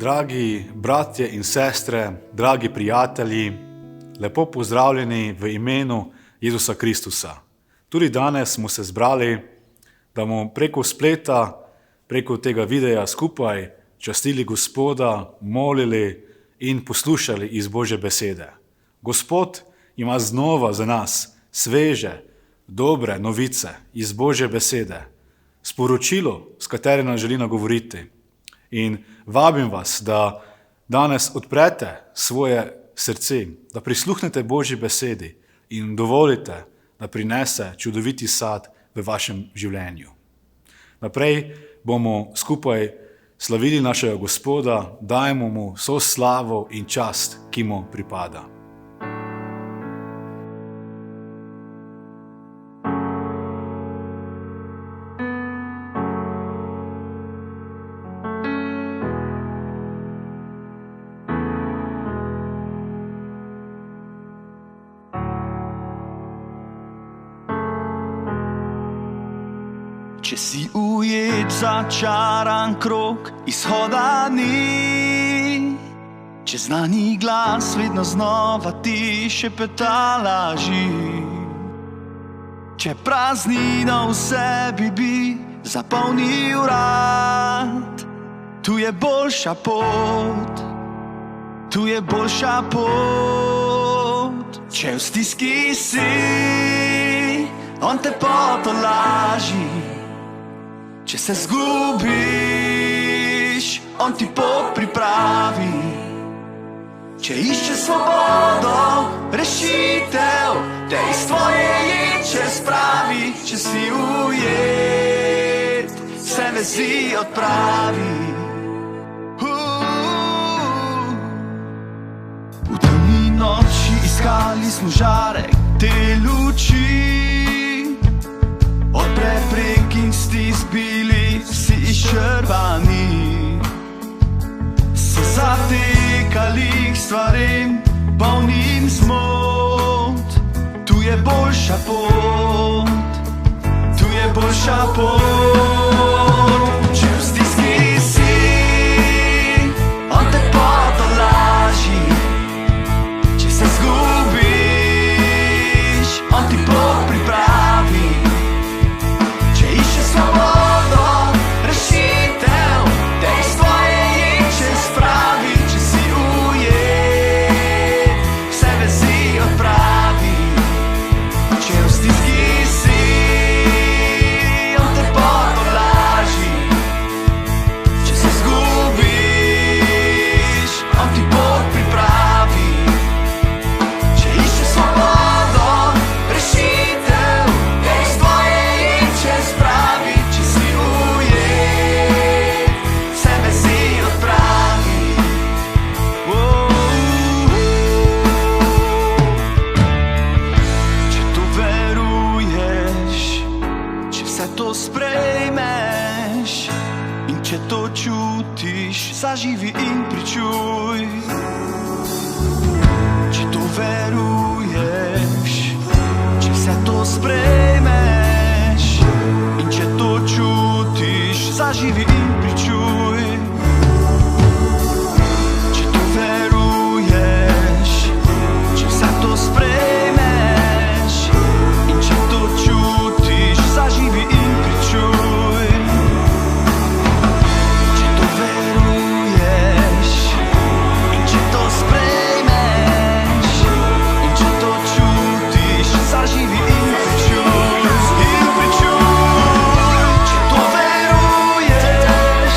Dragi bratje in sestre, dragi prijatelji, lepo pozdravljeni v imenu Jezusa Kristusa. Tudi danes smo se zbrali, da bomo preko spleta, preko tega videa skupaj častili Gospoda, molili in poslušali iz Božje besede. Gospod ima znova za nas sveže, dobre novice iz Božje besede, sporočilo, s katerim nam želi nagovoriti. In vabim vas, da danes odprete svoje srce, da prisluhnete Božji besedi in dovolite, da prinese čudoviti sad v vašem življenju. Naprej bomo skupaj slavili našega Gospoda, dajmo mu vso slavo in čast, ki mu pripada. Če si ujet začaran krog, izhoda ni. Če znani glas vedno znova ti šepeta laži. Če praznina v sebi bi zapolnil rad, tu je boljša pot, tu je boljša pot. Če v stiski si, on te potolaži. Če se zgubiš, on ti pot pripravi. Če išče svobodo, rešitev, te iz tvoje ječe spravi. Če si ujet, se vezi odpravi. V temni noči iskali smo žarek te luči. Od preprek in stisk bili vsi izčrpani. Se zatekali k stvarem, polnim zmot. Tu je boljša pot, tu je boljša pot. Če v stiski si, on te potolaži. Če se zgubiš, on ti pot pripravi. Svobodo, rešitev, te iz tvoje ječe spravi. Če si ujet, vse vezi odpravi. Če v stiski si, on te potolaži. Če se zgubiš, on ti pot pripravi. Če išče svobodo, rešitev, te iz tvoje ječe spravi. Sprejmeš in če to čutiš, zaživi in pričuj. Če to veruješ, če vse to sprejmeš in če to čutiš, zaživi in pričuj. Če to veruješ, če vse to sprejmeš in če to čutiš, zaživi in pričuj. Če to veruješ in če to sprejmeš in če to čutiš, zaživi in pričuj. In pričuj. Če to veruješ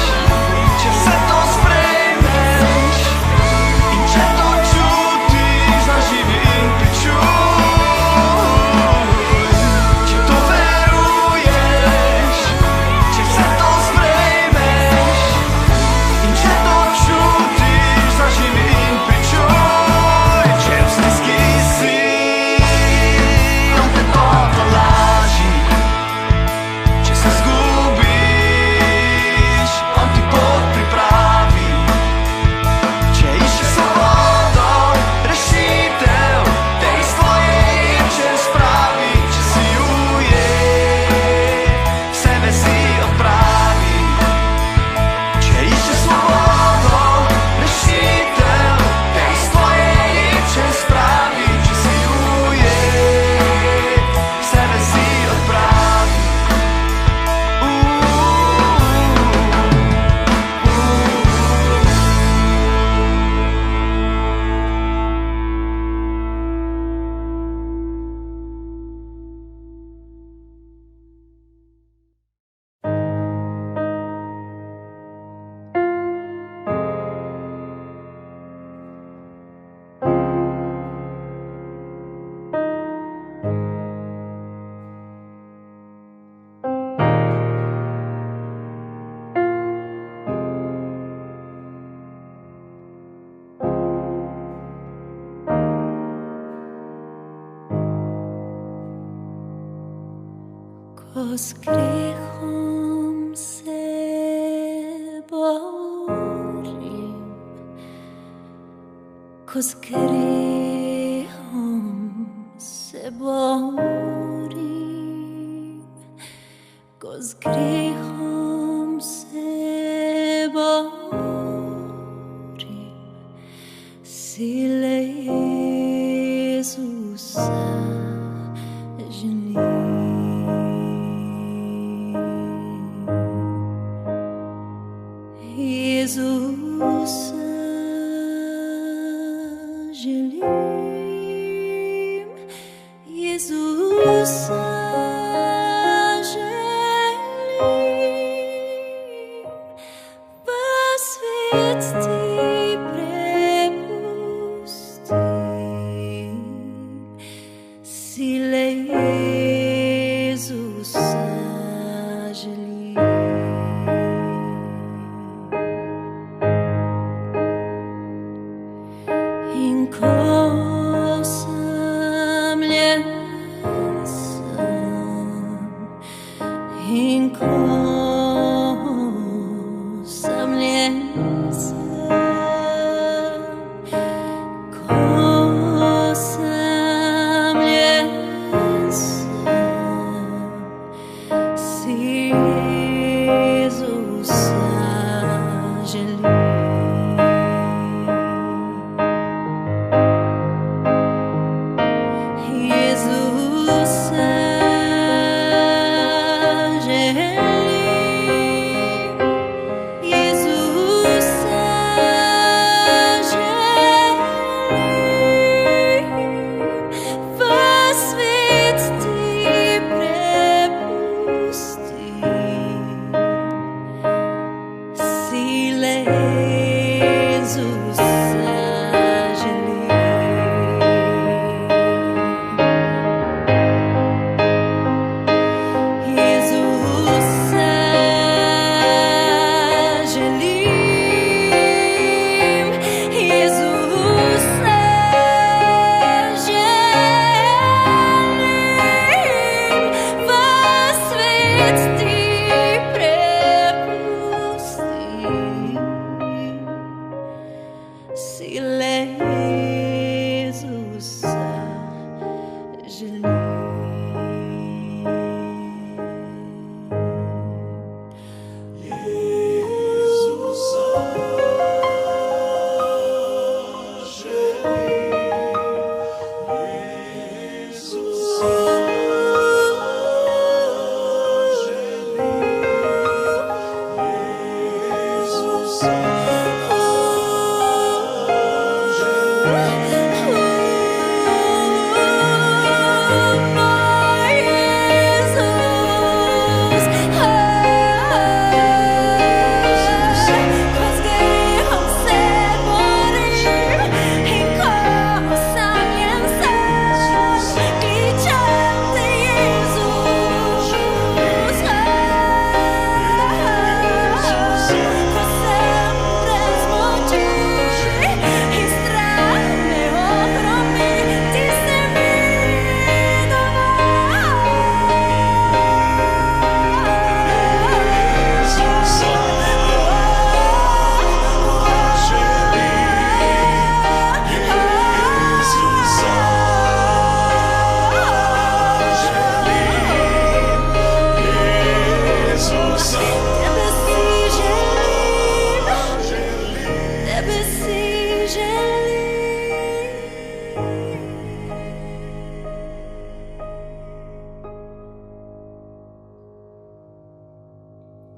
ko s grehom se borim, ko s grehom se borim, ko s grehom se borim, sile Jezusa želim. Jezusa želim, Jezusa želim, pa svet ti prepustim, sile Jezusa želim. In ko osamljen sam, in ko osamljen sam, ko osamljen sam, si Jezusa želim.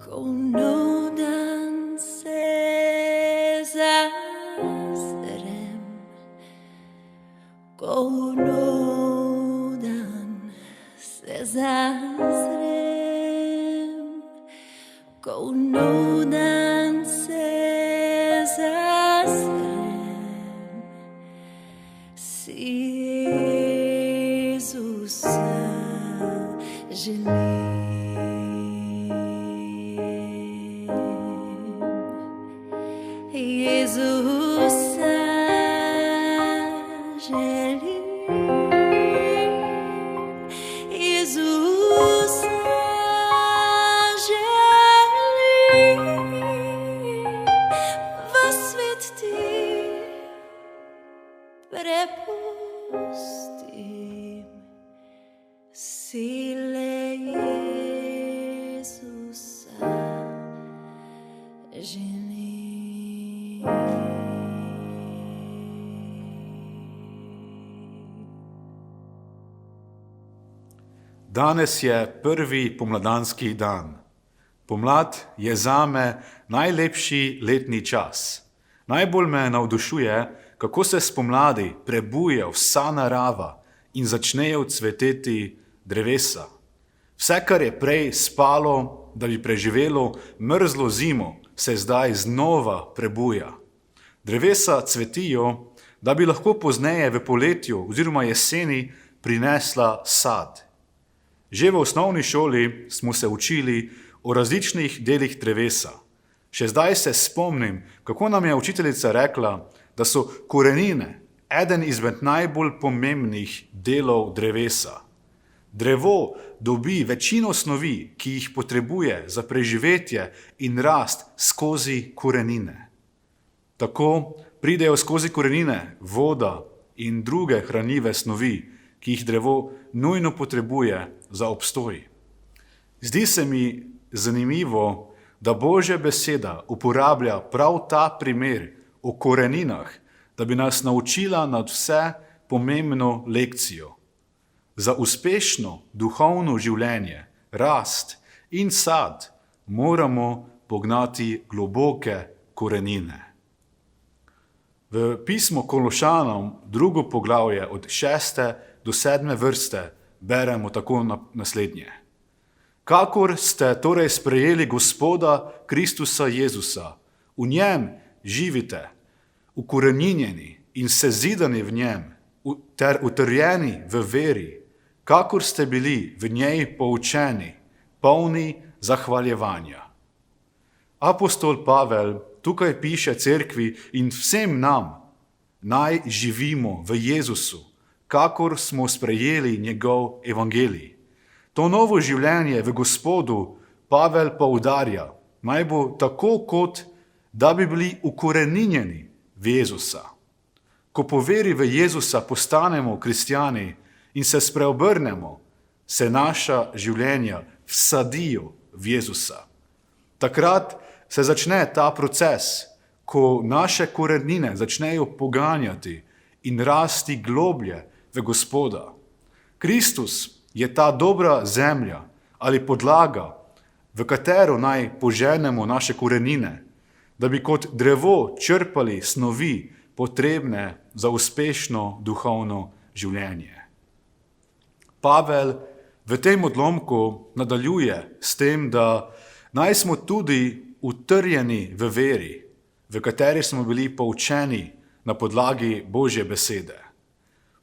Ko nov dan se zazrem, ko nov dan se zazrem, ko nov dan se zazrem, si Jezusa želim. Jezusa želim, Jezusa le Jezusa želim. Danes je prvi pomladanski dan. Pomlad je zame najlepši letni čas. Najbolj me navdušuje, kako se spomladi prebuja vsa narava in začnejo cveteti drevesa. Vse, kar je prej spalo, da bi preživelo mrzlo zimo, se zdaj znova prebuja. Drevesa cvetijo, da bi lahko pozneje v poletju oziroma jeseni prinesla sad. Že v osnovni šoli smo se učili o različnih delih drevesa. Še zdaj se spomnim, kako nam je učiteljica rekla, da so korenine eden izmed najbolj pomembnih delov drevesa. Drevo dobi večino snovi, ki jih potrebuje za preživetje in rast skozi korenine. Tako pridejo skozi korenine voda in druge hranljive snovi, ki jih drevo nujno potrebuje za obstoj. Zdi se mi zanimivo, da Božja beseda uporablja prav ta primer o koreninah, da bi nas naučila nadvse pomembno lekcijo. Za uspešno duhovno življenje, rast in sad moramo pognati globoke korenine. V pismu Kološanom 2. poglavje od 6. do 7. vrste beremo tako naslednje. Kakor ste torej sprejeli Gospoda Kristusa Jezusa, v njem živite, ukoreninjeni in sezidani v njem, ter utrjeni v veri, kakor ste bili v njej poučeni, polni zahvaljevanja. Apostol Pavel tukaj piše cerkvi in vsem nam, naj živimo v Jezusu, kakor smo sprejeli njegov evangelij. To novo življenje v Gospodu Pavel poudarja, naj bo tako, kot da bi bili ukoreninjeni v Jezusa. Ko po veri v Jezusa postanemo kristjani in se spreobrnemo, se naša življenja vsadijo v Jezusa. Takrat se začne ta proces, ko naše korenine začnejo poganjati in rasti globlje v Gospoda. Kristus je ta dobra zemlja ali podlaga, v katero naj poženemo naše korenine, da bi kot drevo črpali snovi potrebne za uspešno duhovno življenje. Pavel v tem odlomku nadaljuje s tem, da naj smo tudi utrjeni v veri, v kateri smo bili poučeni na podlagi Božje besede.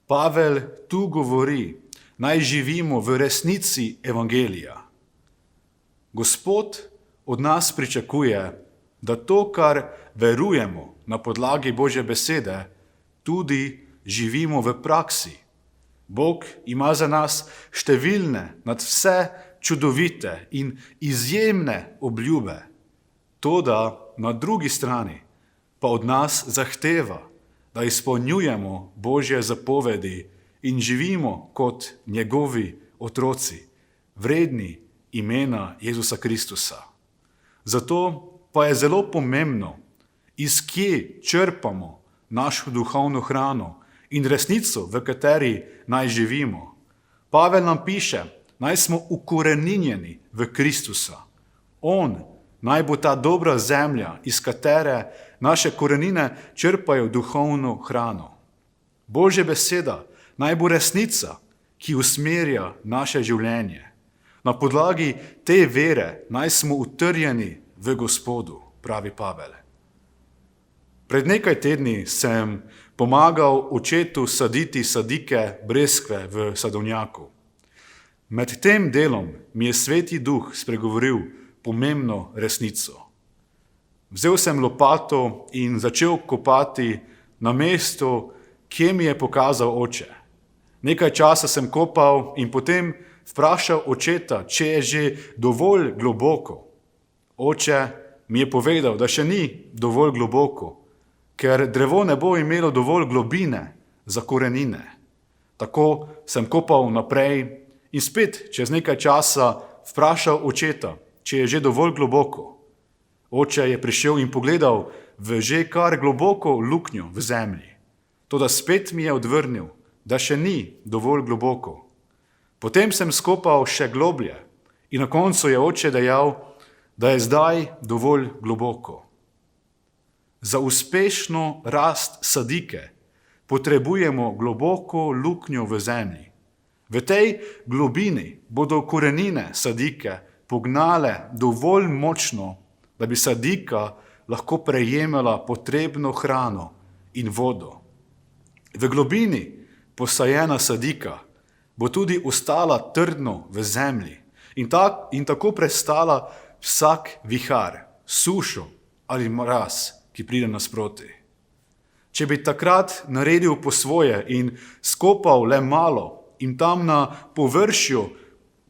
Pavel tu govori, naj živimo v resnici evangelija. Gospod od nas pričakuje, da to, kar verujemo na podlagi Božje besede, tudi živimo v praksi. Bog ima za nas številne, nadvse čudovite in izjemne obljube. Toda na drugi strani pa od nas zahteva, da izpolnjujemo Božje zapovedi in živimo kot njegovi otroci, vredni imena Jezusa Kristusa. Zato pa je zelo pomembno, iz kje črpamo našo duhovno hrano in resnico, v kateri naj živimo. Pavel nam piše, naj smo ukoreninjeni v Kristusa. On naj bo ta dobra zemlja, iz katere naše korenine črpajo duhovno hrano. Božja beseda naj bo resnica, ki usmerja naše življenje. Na podlagi te vere naj smo utrjeni v Gospodu, pravi Pavel. Pred nekaj tedni sem pomagal očetu saditi sadike breskve v sadovnjaku. Med tem delom mi je Sveti Duh spregovoril pomembno resnico. Vzel sem lopato in začel kopati na mesto, kje mi je pokazal oče. Nekaj časa sem kopal in potem vprašal očeta, če je že dovolj globoko. Oče mi je povedal, da še ni dovolj globoko, ker drevo ne bo imelo dovolj globine za korenine. Tako sem kopal naprej In spet čez nekaj časa vprašal očeta, če je že dovolj globoko. Oče je prišel in pogledal v že kar globoko luknjo v zemlji. Toda spet mi je odvrnil, da še ni dovolj globoko. Potem sem skopal še globlje in na koncu je oče dejal, da je zdaj dovolj globoko. Za uspešno rast sadike potrebujemo globoko luknjo v zemlji. V tej globini bodo korenine sadike pognale dovolj močno, da bi sadika lahko prejemala potrebno hrano in vodo. V globini posajena sadika bo tudi ostala trdno v zemlji in tako prestala vsak vihar, sušo ali mraz, ki pride nasproti. Če bi takrat naredil po svoje in skopal le malo in tam na površju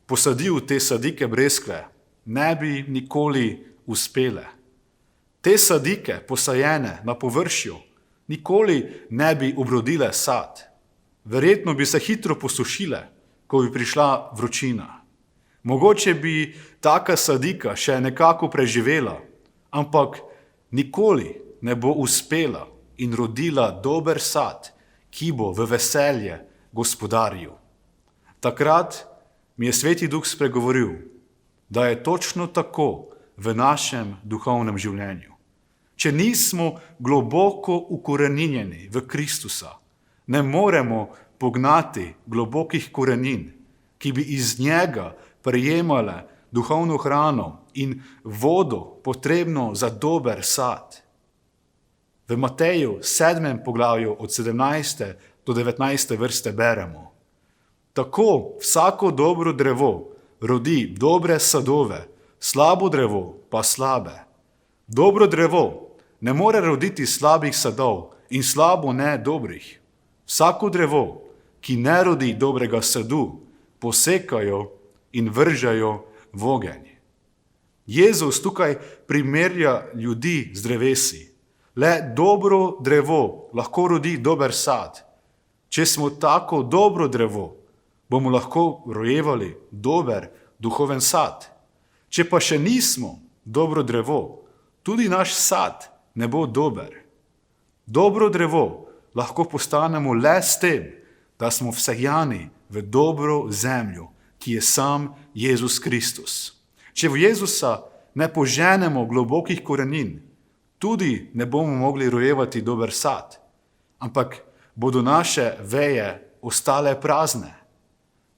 posadil te sadike breskve, ne bi nikoli uspele. Te sadike posajene na površju nikoli ne bi obrodile sad. Verjetno bi se hitro posušile, ko bi prišla vročina. Mogoče bi taka sadika še nekako preživela, ampak nikoli ne bo uspela in rodila dober sad, ki bo v veselje gospodarju. Takrat mi je Sveti Duh spregovoril, da je točno tako v našem duhovnem življenju. Če nismo globoko ukoreninjeni v Kristusa, ne moremo pognati globokih korenin, ki bi iz njega prejemale duhovno hrano in vodo potrebno za dober sad. V Mateju 7. poglavju od 17. do 19. vrste beremo: Tako vsako dobro drevo rodi dobre sadove, slabo drevo pa slabe. Dobro drevo ne more roditi slabih sadov in slabo ne dobrih. Vsako drevo, ki ne rodi dobrega sadu, posekajo in vržajo v ogenj. Jezus tukaj primerja ljudi z drevesi. Le dobro drevo lahko rodi dober sad. Če smo tako dobro drevo, bomo lahko rojevali dober duhoven sad. Če pa še nismo dobro drevo, tudi naš sad ne bo dober. Dobro drevo lahko postanemo le s tem, da smo vsejani v dobro zemljo, ki je sam Jezus Kristus. Če v Jezusa ne poženemo globokih korenin, tudi ne bomo mogli rojevati dober sad, ampak bodo naše veje ostale prazne.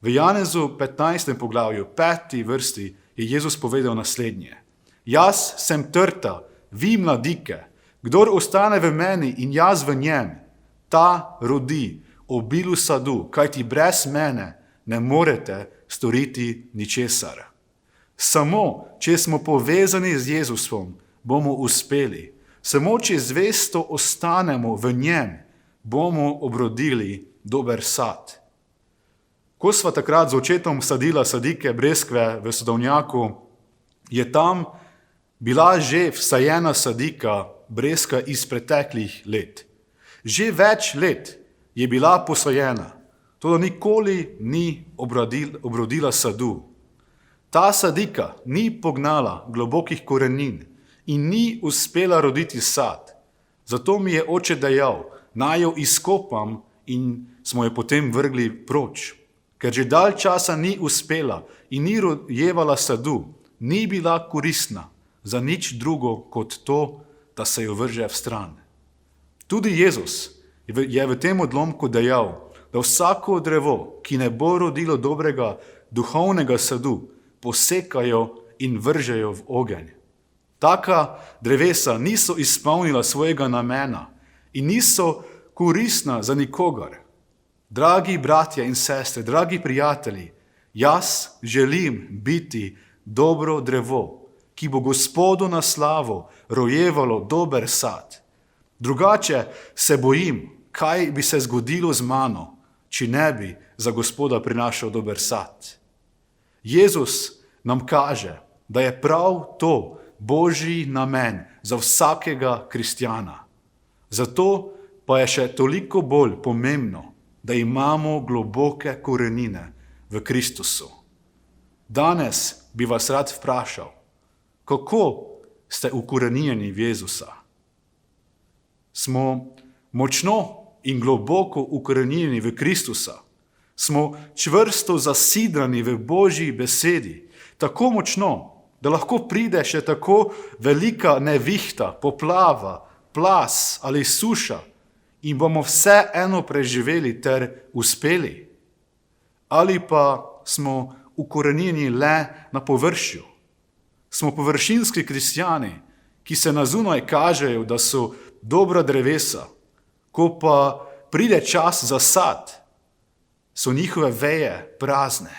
V Janezu 15. poglavju, 5. vrsti, je Jezus povedal naslednje: Jaz sem trta, vi mladike, kdor ostane v meni in jaz v njem, ta rodi obilu sadu, kajti brez mene ne morete storiti ničesar. Samo, če smo povezani z Jezusom, bomo uspeli. Samo, če zvesto ostanemo v njem, bomo obrodili dober sad. Ko sva takrat z očetom sadila sadike breskve v sadovnjaku, je tam bila že vsajena sadika breska iz preteklih let. Že več let je bila posajena, toda nikoli ni obrodila sadu. Ta sadika ni pognala globokih korenin in ni uspela roditi sad. Zato mi je oče dejal, naj jo izkopam, in smo jo potem vrgli proč. Ker že dalj časa ni uspela in ni rojevala sadu, ni bila koristna za nič drugo kot to, da se jo vrže v stran. Tudi Jezus je v tem odlomku dejal, da vsako drevo, ki ne bo rodilo dobrega duhovnega sadu, posekajo in vržejo v ogenj. Taka drevesa niso izpolnila svojega namena in niso koristna za nikogar. Dragi bratje in sestre, dragi prijatelji, jaz želim biti dobro drevo, ki bo Gospodu na slavo rojevalo dober sad. Drugače se bojim, kaj bi se zgodilo z mano, če ne bi za Gospoda prinašal dober sad. Jezus nam kaže, da je prav to Božji namen za vsakega kristjana. Zato pa je še toliko bolj pomembno, da imamo globoke korenine v Kristusu. Danes bi vas rad vprašal, kako ste ukorenjeni v Jezusa? Smo močno in globoko ukorenjeni v Kristusa? Smo čvrsto zasidrani v Božji besedi, tako močno, da lahko pride še tako velika nevihta, poplava, plaz ali suša in bomo vseeno preživeli ter uspeli? Ali pa smo ukorenjeni le na površju? Smo površinski kristjani, ki se na zunaj kažejo, da so dobra drevesa, ko pa pride čas za sad, so njihove veje prazne.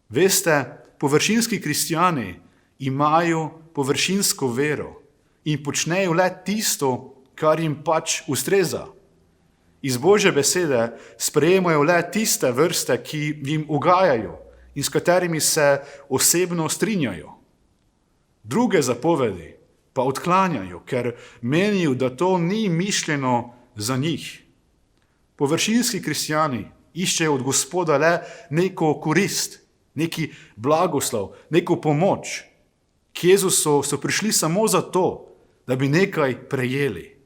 Veste, površinski kristjani imajo površinsko vero in počnejo le tisto, kar jim pač ustreza. Iz Božje besede sprejemajo le tiste vrste, ki jim ugajajo in s katerimi se osebno strinjajo. Druge zapovedi pa odklanjajo, ker menijo, da to ni mišljeno za njih. Površinski kristjani iščejo od Gospoda le neko korist, neki blagoslov, neko pomoč. K Jezusu so prišli samo zato, da bi nekaj prejeli.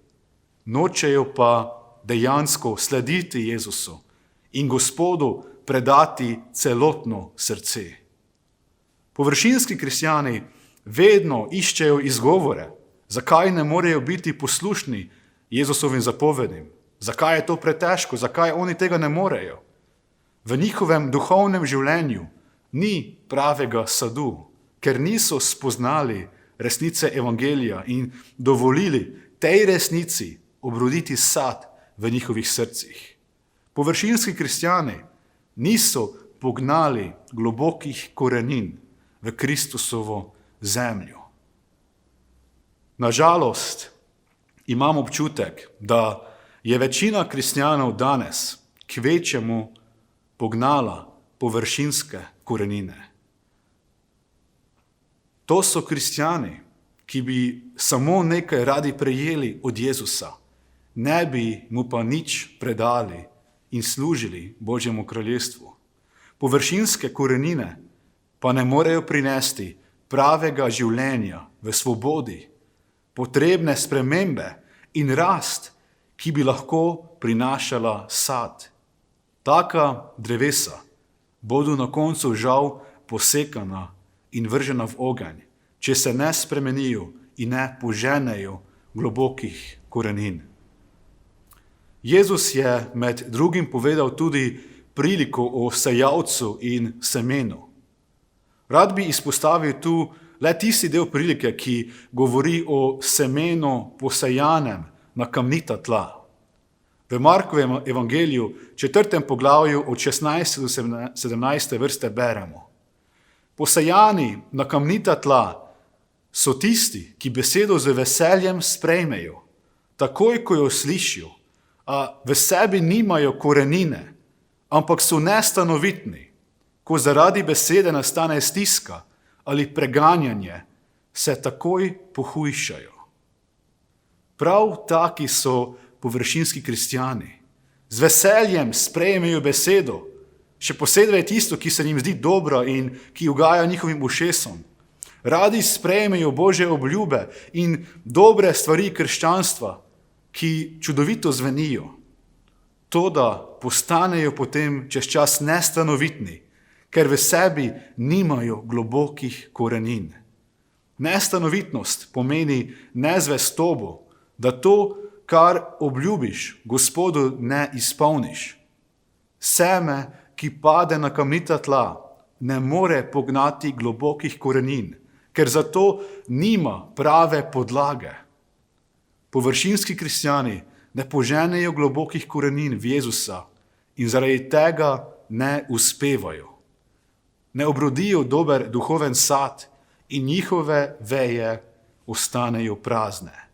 Nočejo pa dejansko slediti Jezusu in Gospodu predati celotno srce. Površinski kristjani vedno iščejo izgovore, zakaj ne morejo biti poslušni Jezusovim zapovedim, zakaj je to pretežko, zakaj oni tega ne morejo. V njihovem duhovnem življenju ni pravega sadu, ker niso spoznali resnice evangelija in dovolili tej resnici obroditi sad v njihovih srcih. Površinski kristjani niso pognali globokih korenin v Kristusovo zemljo. Nažalost, imam občutek, da je večina kristjanov danes kvečjemu pognala površinske korenine. To so kristjani, ki bi samo nekaj radi prejeli od Jezusa, ne bi mu pa nič predali in služili Božjemu kraljestvu. Površinske korenine pa ne morejo prinesti pravega življenja v svobodi, potrebne spremembe in rast, ki bi lahko prinašala sad. Taka drevesa bodo na koncu žal posekana in vržena v ogenj, če se ne spremenijo in ne poženejo globokih korenin. Jezus je med drugim povedal tudi priliko o sejalcu in semenu. Rad bi izpostavil tu le tisti del prilike, ki govori o semenu posejanem na kamnita tla. V Markovem evangeliju, 4. poglavju od 16. do 17. vrste beremo: Posejani na kamnita tla so tisti, ki besedo z veseljem sprejmejo, takoj, ko jo slišijo, a v sebi nimajo korenine, ampak so nestanovitni. Ko zaradi besede nastane stiska ali preganjanje, se takoj pohujšajo. Prav taki so površinski kristjani. Z veseljem sprejmejo besedo, še posebej tisto, ki se jim zdi dobra in ki ugaja njihovim ušesom. Radi sprejmejo Božje obljube in dobre stvari krščanstva, ki čudovito zvenijo. Toda postanejo potem čez čas nestanovitni, ker v sebi nimajo globokih korenin. Nestanovitnost pomeni nezvestobo, da to, kar obljubiš, Gospodu ne izpolniš. Seme, ki pade na kamnita tla, ne more pognati globokih korenin, ker zato nima prave podlage. Površinski kristjani ne poženejo globokih korenin v Jezusa in zaradi tega ne uspevajo. Ne obrodijo dober duhoven sad in njihove veje ostanejo prazne.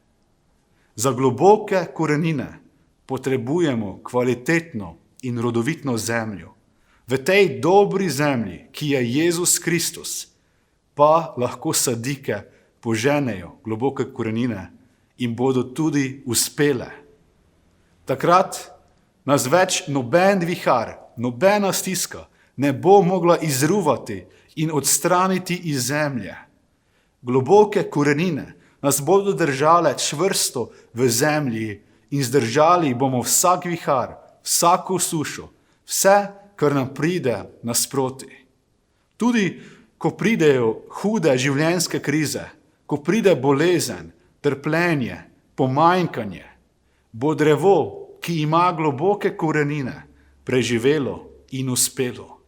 Za globoke korenine potrebujemo kvalitetno in rodovitno zemljo. V tej dobri zemlji, ki je Jezus Kristus, pa lahko sadike poženejo globoke korenine in bodo tudi uspele. Takrat nas več noben vihar, nobena stiska ne bo mogla izruvati in odstraniti iz zemlje. Globoke korenine nas bodo držale čvrsto v zemlji in zdržali bomo vsak vihar, vsako sušo, vse, kar nam pride nasproti. Tudi, ko pridejo hude življenjske krize, ko pride bolezen, trpljenje, pomanjkanje, bo drevo, ki ima globoke korenine, preživelo in uspelo.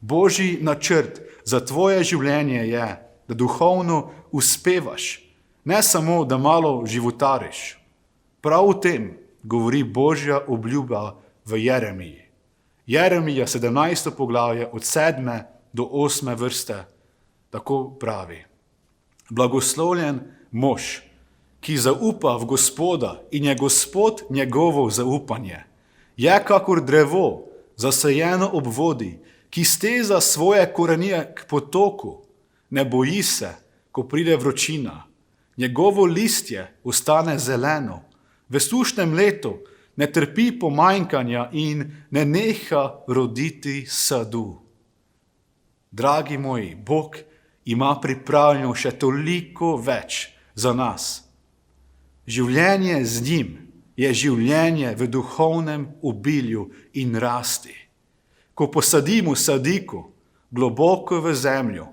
Božji načrt za tvoje življenje je, da duhovno uspevaš, ne samo, da malo životariš. Prav o tem govori Božja obljuba v Jeremiji. Jeremija 17. poglavje od 7. do 8. vrste tako pravi. Blagoslovljen mož, ki zaupa v Gospoda in je Gospod njegovo zaupanje. Je kakor drevo, zasajeno ob vodi, ki steza svoje korenine k potoku. Ne boji se, ko pride vročina. Njegovo listje ostane zeleno. V sušnem letu ne trpi pomanjkanja in ne neha roditi sadu. Dragi moji, Bog ima pripravljeno še toliko več za nas. Življenje z njim je življenje v duhovnem obilju in rasti. Ko posadimo sadiko globoko v zemljo,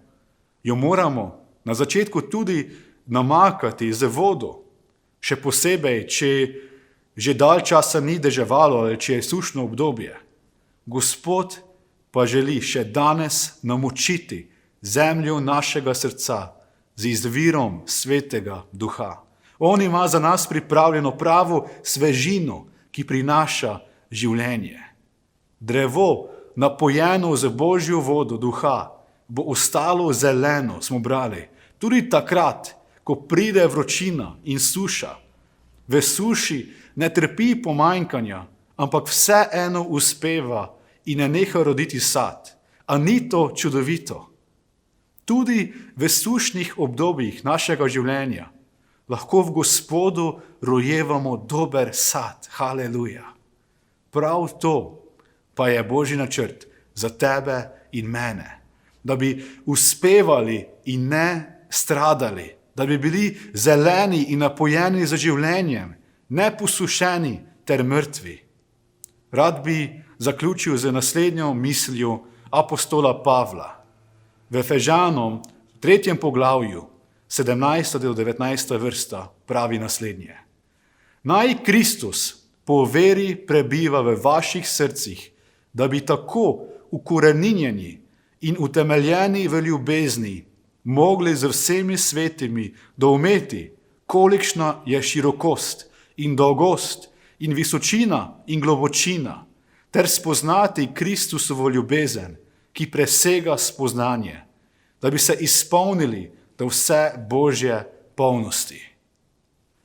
jo moramo na začetku tudi namakati z vodo, še posebej, če že dalj časa ni deževalo ali če je sušno obdobje. Gospod pa želi še danes namočiti zemljo našega srca z izvirom Svetega Duha. On ima za nas pripravljeno pravo svežino, ki prinaša življenje. Drevo, napojeno z Božjo vodo Duha, bo ostalo zeleno, smo brali, tudi takrat, ko pride vročina in suša. V suši ne trpi pomanjkanja, ampak vseeno uspeva in ne neha roditi sad. A ni to čudovito? Tudi v sušnih obdobjih našega življenja lahko v Gospodu rojevamo dober sad. Haleluja. Prav to pa je Božji načrt za tebe in mene. Da bi uspevali in ne stradali, da bi bili zeleni in napojeni za življenjem, ne posušeni ter mrtvi. Rad bi zaključil z naslednjo mislijo apostola Pavla. V Efežanom 3. poglavju 17. do 19. vrsta pravi naslednje. Naj Kristus po veri prebiva v vaših srcih, da bi tako ukoreninjeni in utemeljeni v ljubezni mogli z vsemi svetimi doumeti, kolikšna je širokost in dolgost in visočina in globočina, ter spoznati Kristusovo ljubezen, ki presega spoznanje, da bi se izpolnili do vse Božje polnosti.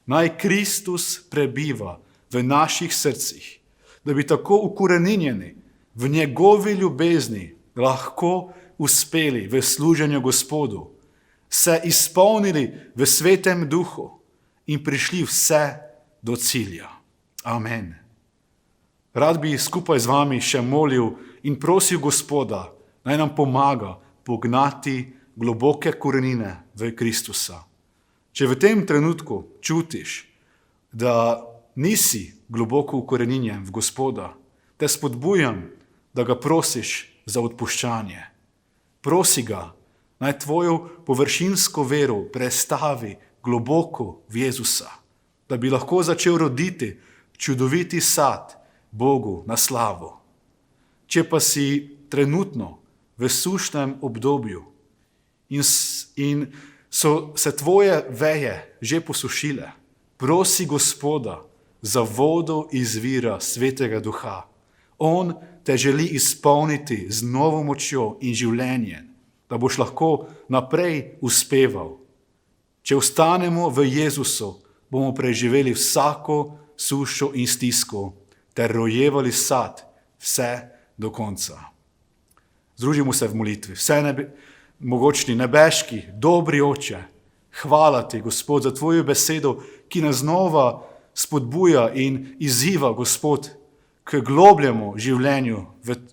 Naj Kristus prebiva v naših srcih, da bi tako ukoreninjeni v njegovi ljubezni lahko uspeli v služenju Gospodu, se izpolnili v Svetem Duhu in prišli vse do cilja. Amen. Rad bi skupaj z vami še molil in prosil Gospoda, naj nam pomaga pognati globoke korenine v Kristusa. Če v tem trenutku čutiš, da nisi globoko ukoreninjen v Gospoda, te spodbujam, da ga prosiš za odpuščanje. Prosi ga, naj tvojo površinsko vero prestavi globoko v Jezusa, da bi lahko začel roditi čudoviti sad Bogu na slavo. Če pa si trenutno v sušnem obdobju in so se tvoje veje že posušile, prosi Gospoda za vodo izvira Svetega Duha. On te želi izpolniti z novo močjo in življenjem, da boš lahko naprej uspeval. Če ostanemo v Jezusu, bomo preživeli vsako sušo in stisko ter rojevali sad vse do konca. Združimo se v molitvi. Mogočni nebeški, dobri Oče, hvala ti, Gospod, za tvojo besedo, ki nas znova spodbuja in izziva, Gospod, k globljemu življenju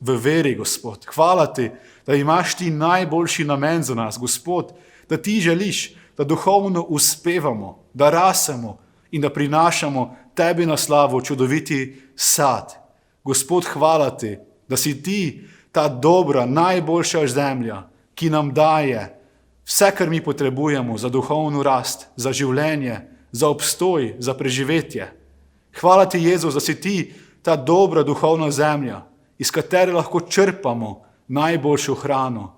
v veri, Gospod. Hvala ti, da imaš ti najboljši namen za nas, Gospod, da ti želiš, da duhovno uspevamo, da rasemo in da prinašamo tebi na slavo čudoviti sad. Gospod, hvala ti, da si ti ta dobra, najboljša zemlja, ki nam daje vse, kar mi potrebujemo za duhovno rast, za življenje, za obstoj, za preživetje. Hvala ti, Jezus, da si ti ta dobra duhovna zemlja, iz katere lahko črpamo najboljšo hrano.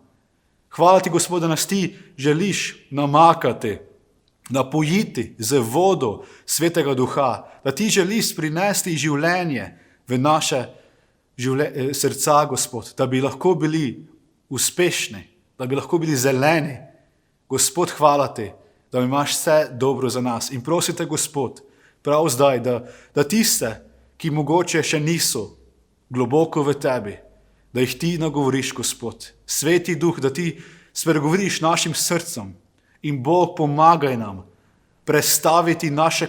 Hvala ti, Gospod, da nas ti želiš namakati, napojiti z vodo Svetega Duha, da ti želiš prinesti življenje v naše srca, Gospod, da bi lahko bili uspešni, da bi lahko bili zeleni. Gospod, hvala ti, da imaš vse dobro za nas. In prosite, Gospod, prav zdaj, da tiste, ki mogoče še niso globoko v tebi, da jih ti nagovoriš, Gospod. Sveti Duh, da ti spregovoriš našim srcem in Bog, pomagaj nam prestaviti naše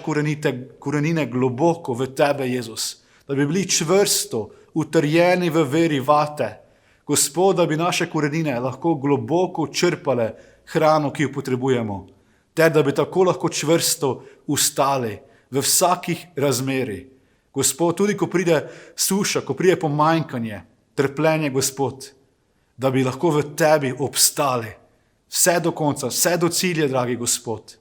korenine globoko v tebe, Jezus, da bi bili čvrsto utrjeni v veri vate. Gospod, da bi naše korenine lahko globoko črpale hrano, ki jo potrebujemo, ter da bi tako lahko čvrsto ustali v vsakih razmerih. Gospod, tudi ko pride suša, ko pride pomanjkanje, trpljenje, Gospod, da bi lahko v tebi obstali vse do konca, vse do cilja, dragi Gospod.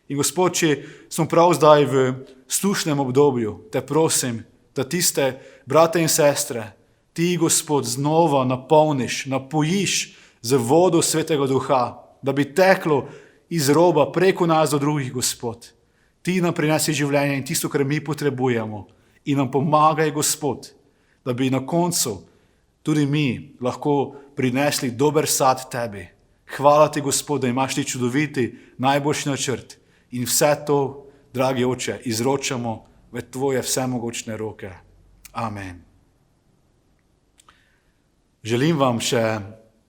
In Gospod, če smo prav zdaj v slušnem obdobju, te prosim, da tiste brate in sestre, ti, Gospod, znova napolniš, napojiš z vodo Svetega Duha, da bi teklo iz roba preko nas do drugih, Gospod. Ti nam prinesi življenje in tisto, kar mi potrebujemo. In nam pomagaj, Gospod, da bi na koncu tudi mi lahko prinesli dober sad tebi. Hvala ti, Gospod, da imaš ti čudoviti, najboljši načrt. In vse to, dragi Oče, izročamo v tvoje vsemogočne roke. Amen. Želim vam še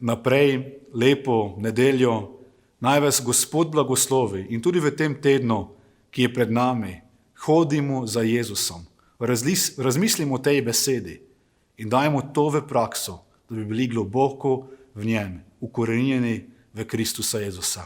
naprej lepo nedeljo. Naj vas Gospod blagoslovi in tudi v tem tednu, ki je pred nami, hodimo za Jezusom. Razmislimo o tej besedi in dajmo to v prakso, da bi bili globoko v njem, ukorenjeni v Kristusa Jezusa.